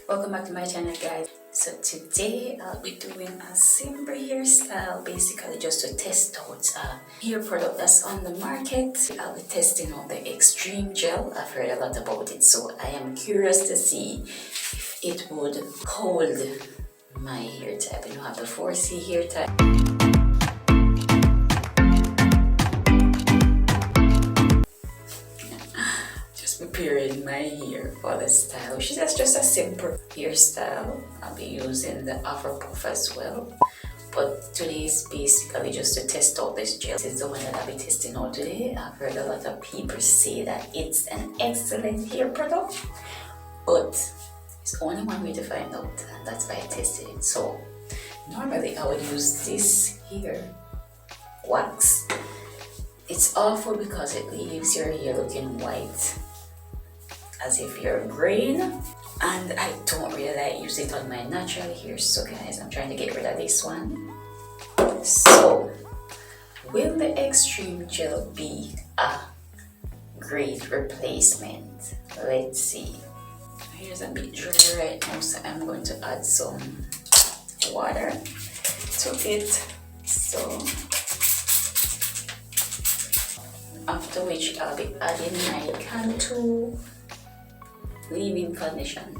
Welcome back to my channel, guys. So today I'll be doing a simple hairstyle, basically just to test out a hair product that's on the market. I'll be testing out the Xtreme gel. I've heard a lot about it, so I am curious to see if it would hold my hair type. You know, I have the 4C hair type. Preparing my hair for the style, which is just a simple hairstyle. I'll be using the Afro Puff as well, but today is basically just to test out this gel. This is the one that I'll be testing out today. I've heard a lot of people say that it's an excellent hair product, but it's only one way to find out, and that's why I tested it. So normally I would use this hair wax. It's awful because it leaves your hair looking white, as if you're green, and I don't really like use it on my natural hair. So guys, I'm trying to get rid of this one. So will the Xtreme gel be a great replacement? Let's see. Here's a bit dry right now, so I'm going to add some water to it. So after which I'll be adding my Cantu leave-in condition.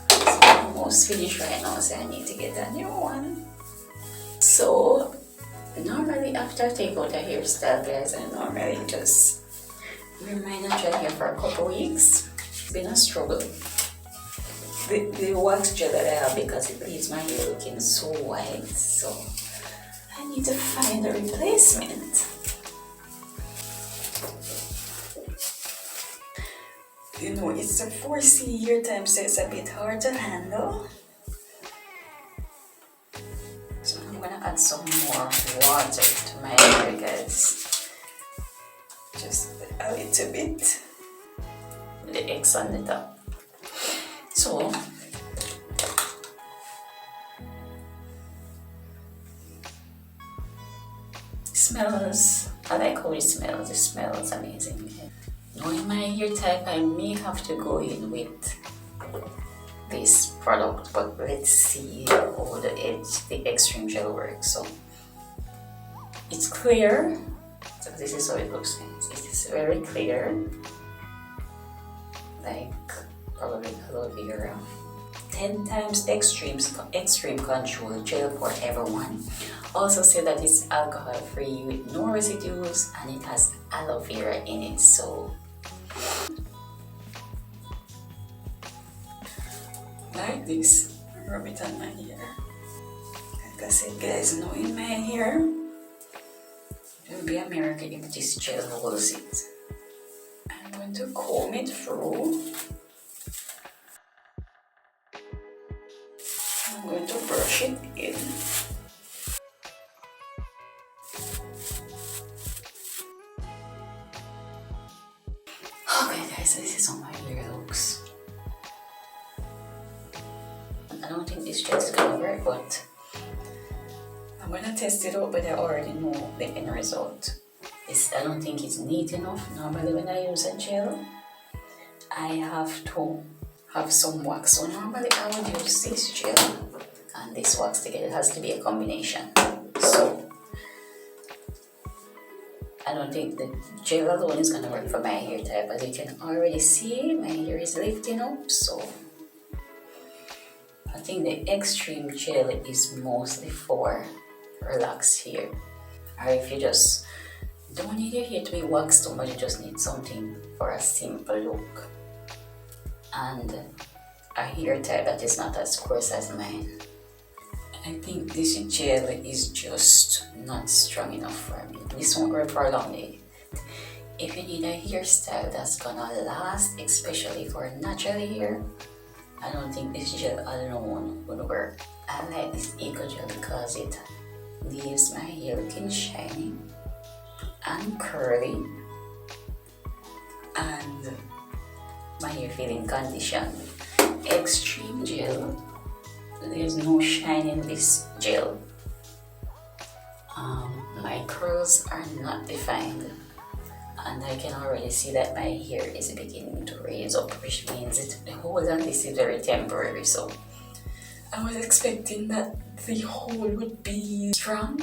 So I'm almost finished right now, so I need to get a new one. So normally after I take out a hairstyle, guys, I normally just wear my natural hair for a couple weeks. It's been a struggle. The wax gel that I have, because it leaves my hair looking so white, so I need to find a replacement. You know, it's a 4C hair type, so it's a bit hard to handle. So I'm gonna add some more water to my hair, guys. Just a little bit. With the X on the top. So smells, I like how it smells. It smells amazing. Knowing my hair type, I may have to go in with this product, but let's see how the Xtreme gel works. So it's clear. So this is how it looks. It is very clear, like probably aloe vera. 10 times Xtreme Control gel for everyone. Also say that it's alcohol free with no residues, and it has aloe vera in it. So like this, rub it on my hair. Like I said, guys, knowing my hair, it will be a miracle if this gel holds it. I'm going to comb it through. I'm going to brush it in. Okay guys, so this is how my hair looks. I don't think this gel is gonna work, but I'm gonna test it out, but I already know the end result. I don't think it's neat enough. Normally when I use a gel, I have to have some wax. So normally I would use this gel and this wax together. It has to be a combination. So I don't think the gel alone is gonna work for my hair type. As you can already see, my hair is lifting up, so I think the Xtreme gel is mostly for relaxed hair. Or if you just don't need your hair to be waxed too much, you just need something for a simple look. And a hair type that is not as coarse as mine. I think this gel is just not strong enough for me. This won't work for long day. If you need a hairstyle that's gonna last, especially for natural hair, I don't think this gel alone would work. I like this Eco Gel because it leaves my hair looking shiny and curly, and my hair feeling conditioned. Xtreme gel, there's no shine in this gel. My curls are not defined. and I can already see that my hair is beginning to raise up, which means the hold on this is very temporary. So I was expecting that the hold would be strong,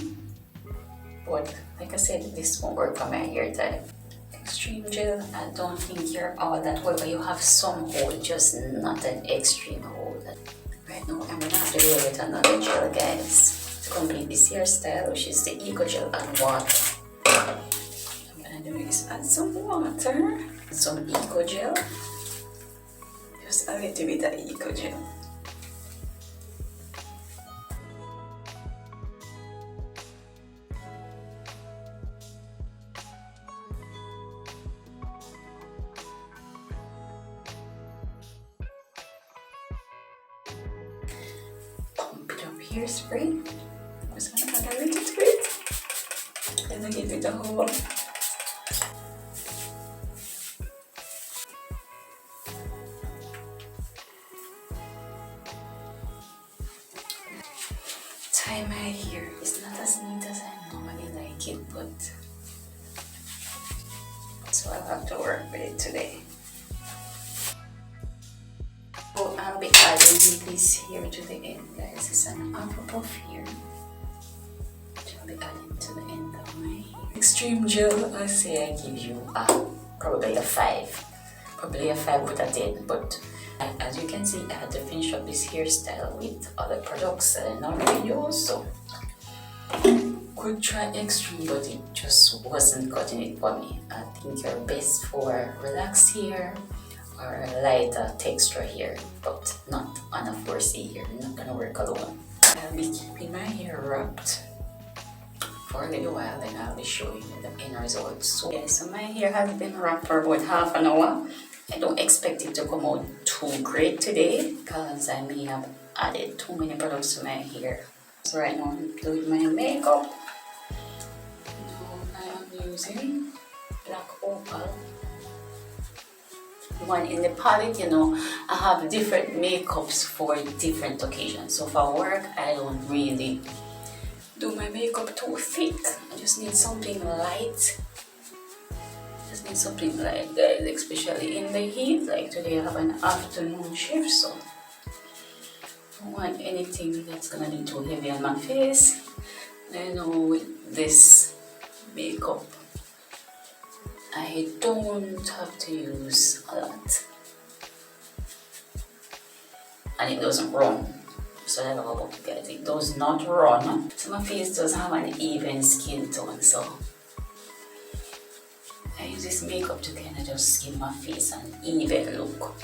but like I said, this won't work for my hair type. Extreme gel, I don't think you're all that well, but you have some hold, just not an extreme hold. Right now, I'm gonna have to go with another gel, guys, to complete this hairstyle, which is the Eco Gel and water. I'm gonna do is add some water, some Eco Gel, just a little bit of Eco Gel. Hairspray. I'm just gonna add a little bit and then give it a whole. Tie my hair. It's not as neat as I normally like it, but so I'll have to work with it today. So I'll be adding this here to the end, guys. It's an afro puff here, which I'll be adding to the end of my hair. Extreme gel, I say I give you probably a 5. Probably a 5 out of 10, but as you can see, I had to finish up this hairstyle with other products that I normally use, so could try Xtreme, but it just wasn't cutting it for me. I think you're best for relaxed hair or a lighter texture here, but not on a 4C hair. Not gonna work alone. I'll be keeping my hair wrapped for a little while, then I'll be showing you the end result. So yeah, so my hair has been wrapped for about half an hour. I don't expect it to come out too great today because I may have added too many products to my hair. So right now I'm doing my makeup. Now I am using Black Opal. One in the palette, you know, I have different makeups for different occasions. So for work, I don't really do my makeup too thick. I just need something light. Just need something light, guys, especially in the heat. Like today, I have an afternoon shift, so I don't want anything that's gonna be too heavy on my face. I know with this makeup, I don't have to use a lot, and it doesn't run. So I love about it, guys. It does not run. So my face does have an even skin tone, so I use this makeup to kind of just give my face an even look.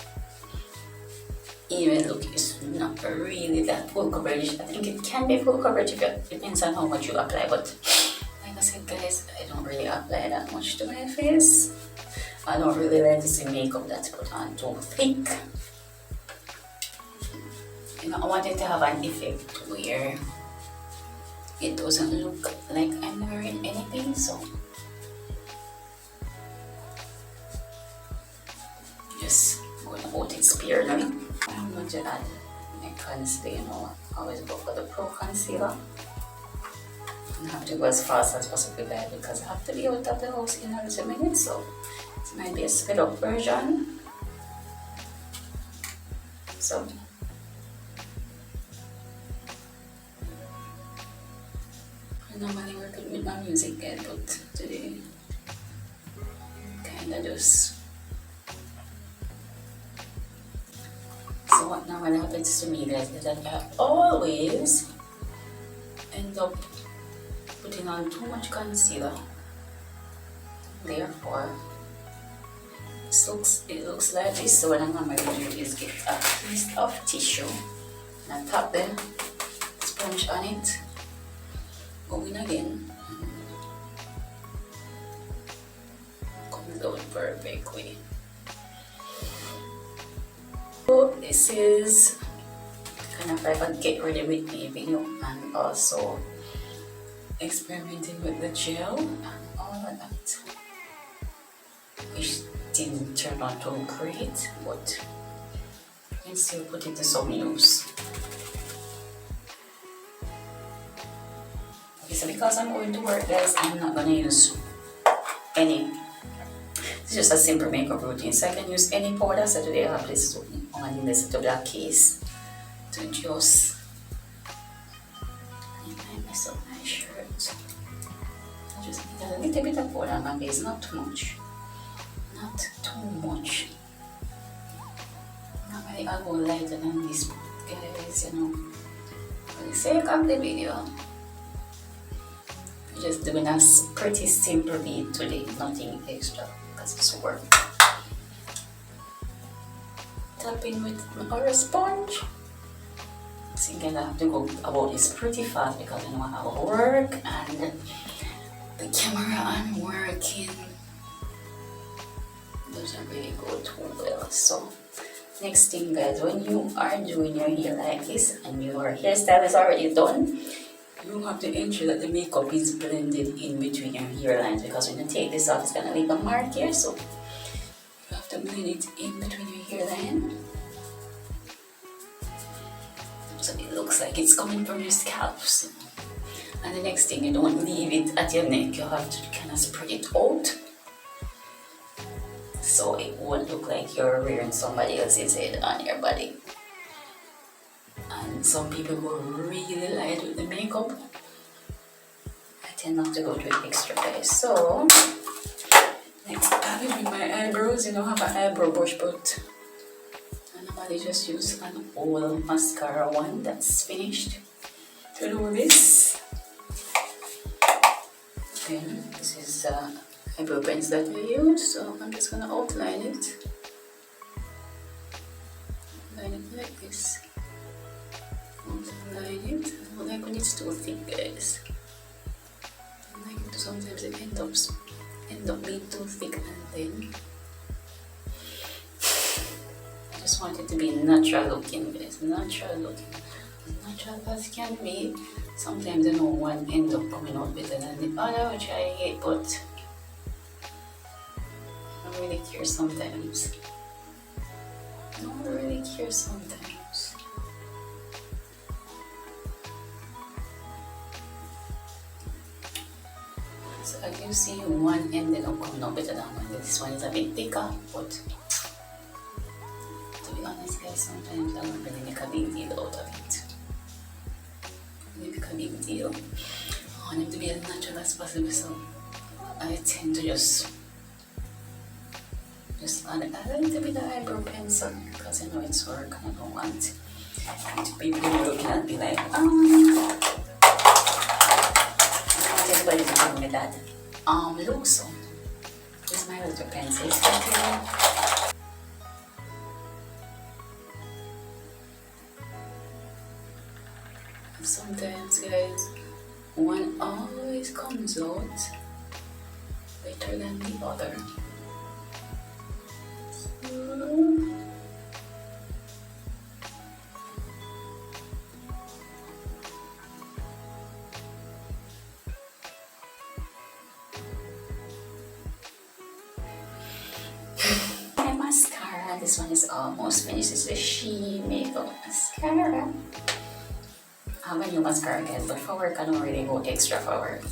Even look is not really that full coverage. I think it can be full coverage if it depends on how much you apply, but like I said, guys, I don't really apply that much to my face. I don't really like to see makeup that's put on too thick. You know, I want it to have an effect where it doesn't look like I'm wearing anything, so just going about it sparingly. I'm going to add my concealer. You know, I always go for the Pro Concealer. I have to go as fast as possible, guys, because I have to be out of the house in a little minute, so it might be a sped up version. So I normally work with my music, guys, but today kinda just. So what normally happens to me, guys, is that I always end up putting on too much concealer. Therefore, it looks like this. So what I'm going to do is get a piece of tissue and tap the sponge on it. Go in again. Comes out perfectly. So this is kind of like a get ready with me video, and also experimenting with the gel and all of that, which didn't turn out too great, but you can still put it to some use. Okay, so because I'm going to work, guys, I'm not going to use any It's just a simple makeup routine, so I can use any powder. So today I have this on this little black case to just mess up my shirt. I just need a little bit of powder on my face, not too much. Not too much. Normally I'll go lighter than this, guys, you know. For the sake of the video, I'm just doing a pretty simple bead today, nothing extra, because it's work. Tapping with our sponge. So again, I have to go about this pretty fast because I know I have work and the camera I'm working doesn't really go too well. So next thing, guys, when you are doing your hair like this and your hairstyle is already done, you have to ensure that the makeup is blended in between your hairlines, because when you take this off, it's gonna leave a mark here. So you have to blend it in between your hairline, so it looks like it's coming from your scalp. So, and the next thing, you don't leave it at your neck. You have to kind of spread it out, so it won't look like you're wearing somebody else's head on your body. And some people go really light with the makeup. I tend not to go to it extra, guys. So next, I will do my eyebrows. You don't have an eyebrow brush, but I normally just use an old mascara one that's finished to do this. Then this is eyebrow pens that I use, so I'm just gonna outline it. Outline it like this. Outline it. I don't like when it's too thick, guys. I like it to sometimes it end up being too thick, and then I just want it to be natural looking, guys. Natural looking. As natural as can be. Sometimes, you know, one ends up coming out better than the other, which I hate, but I don't really care sometimes. I don't really care sometimes. So as you see, one ended up coming out better than one. This one is a bit thicker, but to be honest, guys, sometimes I don't really make a big deal out of it. Make a big deal. I want it to be as natural as possible, so I tend to just add a little bit of eyebrow pencil, because I know it's work and I don't want people looking at me like, I don't want everybody to give me that look. So this is my little pencil. Sometimes, guys, one always comes out better than the other. My mascara, this one is almost finished. It's the She Makeup Mascara. I have a new mascara, guys, but for work I don't really go extra for work.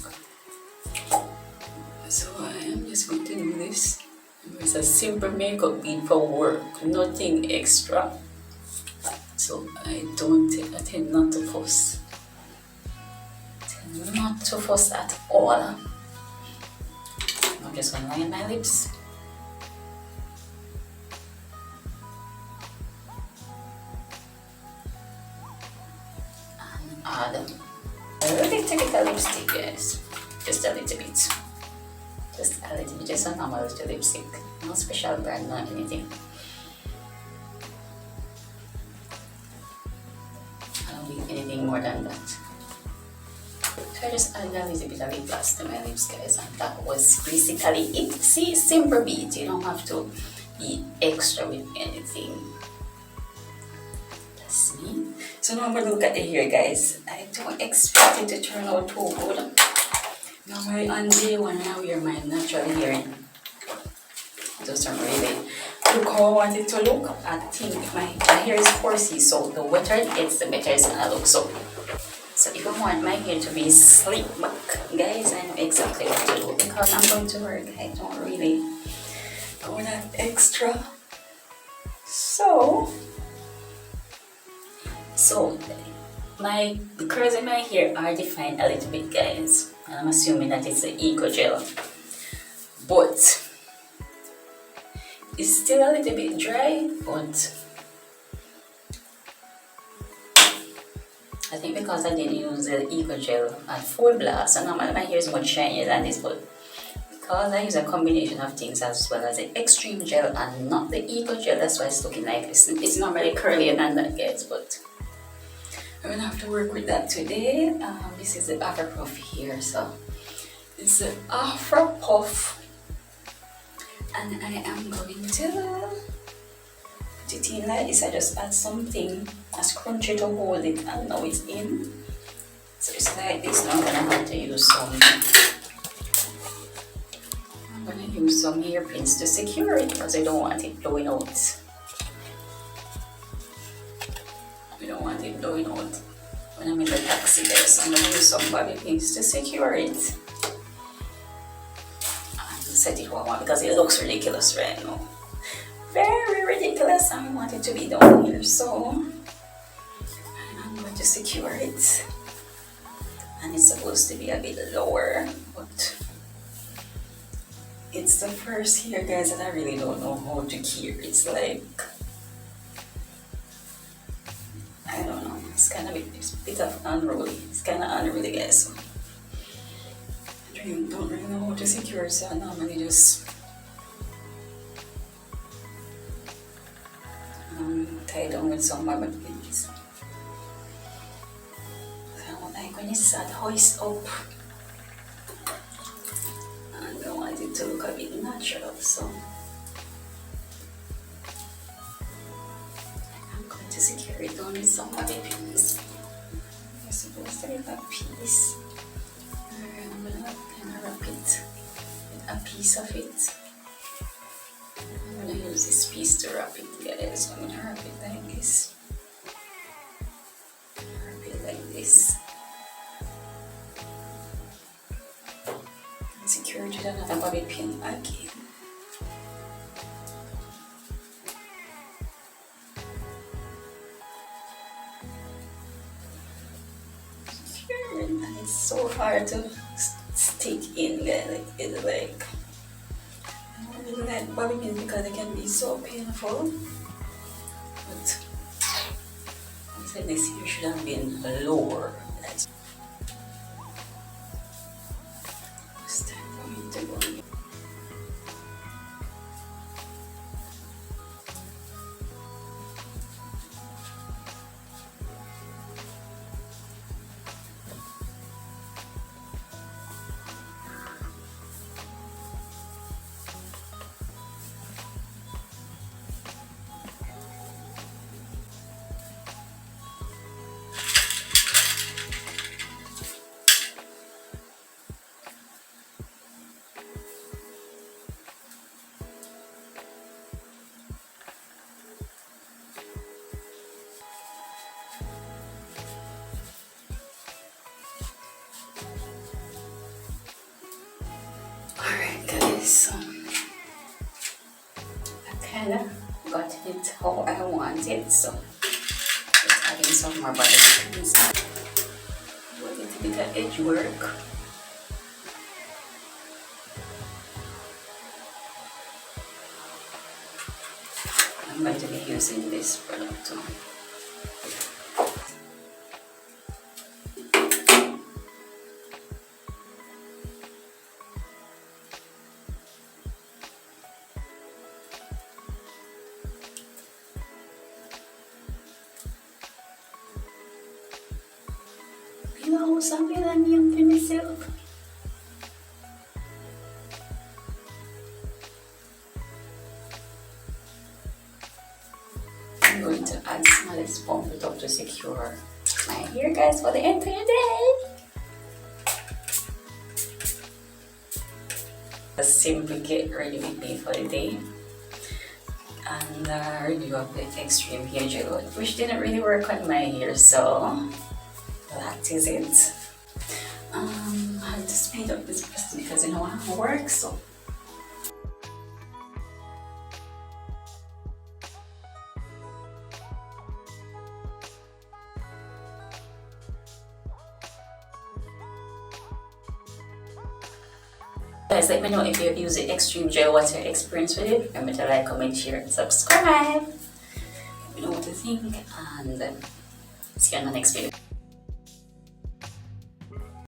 So I am just going to do this. It's a simple makeup bead for work, nothing extra. So I tend not to fuss. Not to fuss at all. I'm just going to line my lips. And add a little bit of lipstick, guys. Just a little bit. Just a little bit, just a normal little lipstick. No special brand, not anything. I don't need anything more than that. So I just added a little bit of lip gloss to my lips, guys, and that was basically it. See, simple bead. You don't have to be extra with anything. That's me. So now I'm gonna look at the hair, guys. I don't expect it to turn out too good. Normally on day one I wear my natural hair in. It doesn't really look how I want it to look. I think my hair is horsey, so the wetter it gets, the better it's gonna look. So if I want my hair to be slick back, guys, I know exactly what to do, because I'm going to work. I don't really going at extra. So the curls in my hair are defined a little bit, guys. I'm assuming that it's the Eco Gel, but it's still a little bit dry. But I think because I didn't use the Eco Gel at full blast, and normally my hair is much shinier than this, but because I use a combination of things as well as the Xtreme Gel and not the Eco Gel, that's why it's looking like this. It's normally curlier than that, guys, but I'm gonna have to work with that today. This is the Afro Puff here, so it's the Afro Puff, and I am going to put it in like this. I just add something, a scrunchie to hold it, and now it's in. So it's like this. Now I'm gonna have to use some hairpins to secure it because I don't want it blowing out. We don't want it blowing out when I'm in the taxi there, so I'm going to use some bobby pins to secure it and set it how I want because it looks ridiculous right now. Very ridiculous, and I want it to be down here, so I'm going to secure it. And it's supposed to be a bit lower, but it's the first hair, guys, that I really don't know how to cure. It's like, I don't know, it's kind of it's a bit of unruly. It's kind of unruly, guys. So I don't really know how to secure it, so I normally just tie down with some bobby pins. I don't like when it's at hoist up. I don't want it to look a bit natural, so I'm going to secure it down with some bobby pins. You're supposed to get a piece. Alright, I'm gonna kind of wrap it with a piece of it. I'm gonna use this piece to wrap it, guys. So I'm gonna wrap it like this. Wrap it like this. Secure it with another bobby pin again. Secure it, and it's so hard to stick in, guys. Like it's like I don't really like bobby pins because they can be so painful. But I said this here should have been lower. It's time for me to go. So I kind of got it how I want it, so just adding some more bobby pins. Do a little bit of edge work. I'm going to be using this product too. Sabi lang yung for myself. I'm going to add smallest pump it up to secure my hair, guys, for the entire day. Just simply get ready with me for the day and review of the Xtreme hair gel, which didn't really work on my hair, so that is it. I had to speed up this process because I know how it works, so Guys, let me know if you're using Xtreme gel, what's your experience with it. Remember to like, comment, share, and subscribe. Let me know what you think, and see you on the next video.